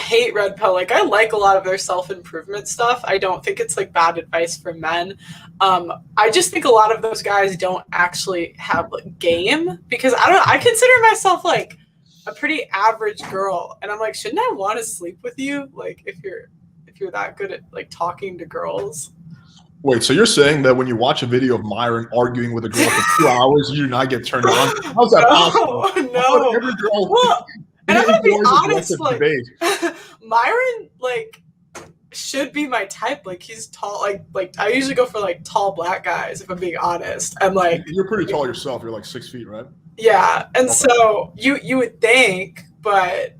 hate Redpill. Like, I like a lot of their self-improvement stuff. I don't think it's like bad advice for men. I just think a lot of those guys don't actually have like game, because I consider myself like a pretty average girl, and I'm like, shouldn't I want to sleep with you? Like, if you're that good at like talking to girls. Wait, so you're saying that when you watch a video of Myron arguing with a girl for 2 hours, you do not get turned on? How's that possible? No. Every girl. Well, and I'm gonna be honest, like, debate. Myron, like, should be my type. Like, he's tall. Like I usually go for like tall black guys, if I'm being honest. And like, you're pretty tall yourself. You're like 6 feet, right? Yeah, and okay. So you would think, but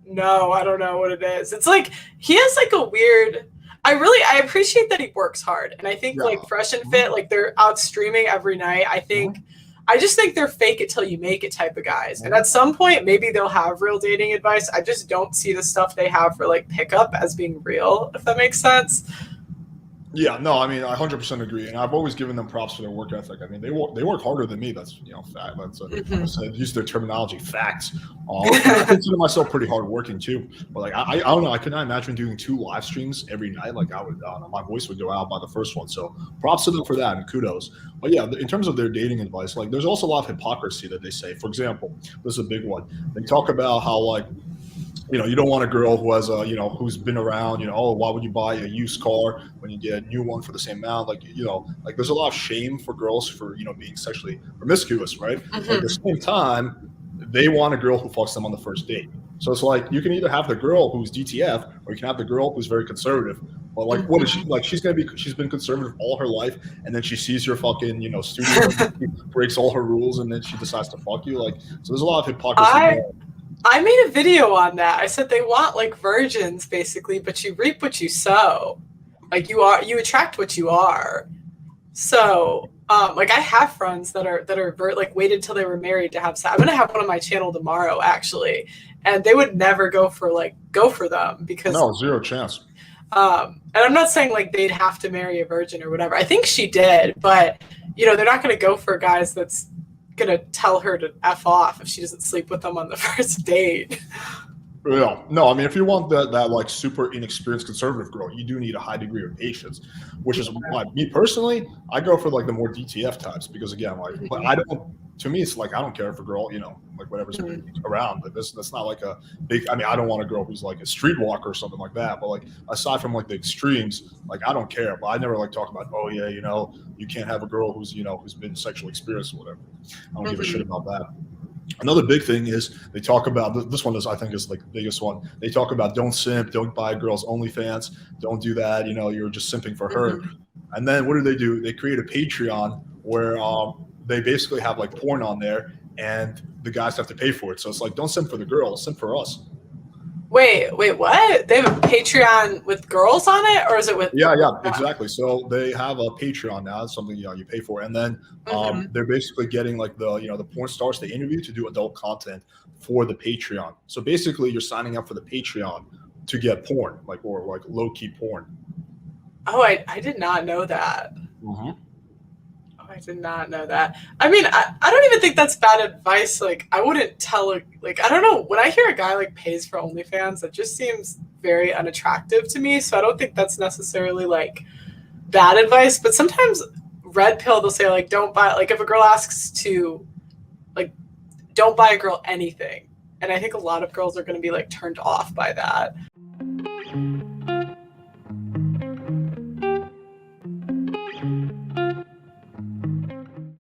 no, I don't know what it is. It's like he has like a weird. I appreciate that he works hard, and I think like Fresh and Fit, like they're out streaming every night. I just think they're fake it till you make it type of guys. And at some point, maybe they'll have real dating advice. I just don't see the stuff they have for like pickup as being real, if that makes sense. Yeah, no, I mean, I 100% agree, and I've always given them props for their work ethic. I mean, they work harder than me. That's fact. That's use their terminology, facts. I consider myself pretty hardworking too. But like, I don't know, I could not imagine doing 2 live streams every night. Like, I would, my voice would go out by the first one. So props to them for that, and kudos. But yeah, in terms of their dating advice, like, there's also a lot of hypocrisy that they say. For example, this is a big one. They talk about how like, you don't want a girl who has who's been around, oh, why would you buy a used car when you get a new one for the same amount? Like, like there's a lot of shame for girls for, being sexually promiscuous, right? Mm-hmm. At the same time, they want a girl who fucks them on the first date. So it's like, you can either have the girl who's DTF, or you can have the girl who's very conservative. But like, what is she like? She's been conservative all her life, and then she sees your fucking, studio, breaks all her rules, and then she decides to fuck you. Like, so there's a lot of hypocrisy. I made a video on that. I said they want like virgins basically, but you reap what you sow. Like, you attract what you are. So, like, I have friends that are like waited till they were married to have sex. I'm gonna have one on my channel tomorrow actually, and they would never go for them because no, zero chance. And I'm not saying like they'd have to marry a virgin or whatever. I think she did, but they're not gonna go for guys that's gonna tell her to F off if she doesn't sleep with them on the first date. Yeah, no, I mean, if you want that like super inexperienced conservative girl, you do need a high degree of patience, which is why me personally, I go for like the more DTF types, because again, like, but to me, it's like, I don't care if a girl, like whatever's around, but that's not like a big, I mean, I don't want a girl who's like a streetwalker or something like that, but like, aside from like the extremes, like, I don't care, but I never like talk about, oh yeah, you can't have a girl who's, who's been sexually experienced or whatever. I don't give a shit about that. Another big thing is they talk about, this one is, I think, is like the biggest one. They talk about don't simp, don't buy girls OnlyFans, don't do that, you're just simping for her. And then what do? They create a Patreon where they basically have like porn on there, and the guys have to pay for it. So it's like, don't simp for the girls, simp for us. Wait, what? They have a Patreon with girls on it, or is it with? Yeah, exactly. So they have a Patreon now. It's something you pay for, and then they're basically getting like the porn stars they interview to do adult content for the Patreon. So basically, you're signing up for the Patreon to get porn, or like low key porn. Oh, I did not know that. Mm-hmm. I did not know that. I mean, I don't even think that's bad advice. Like, I wouldn't tell, like, I don't know. When I hear a guy, like, pays for OnlyFans, that just seems very unattractive to me. So I don't think that's necessarily, like, bad advice. But sometimes Redpill, they'll say, like, don't buy, like, if a girl asks to, like, don't buy a girl anything. And I think a lot of girls are going to be, like, turned off by that.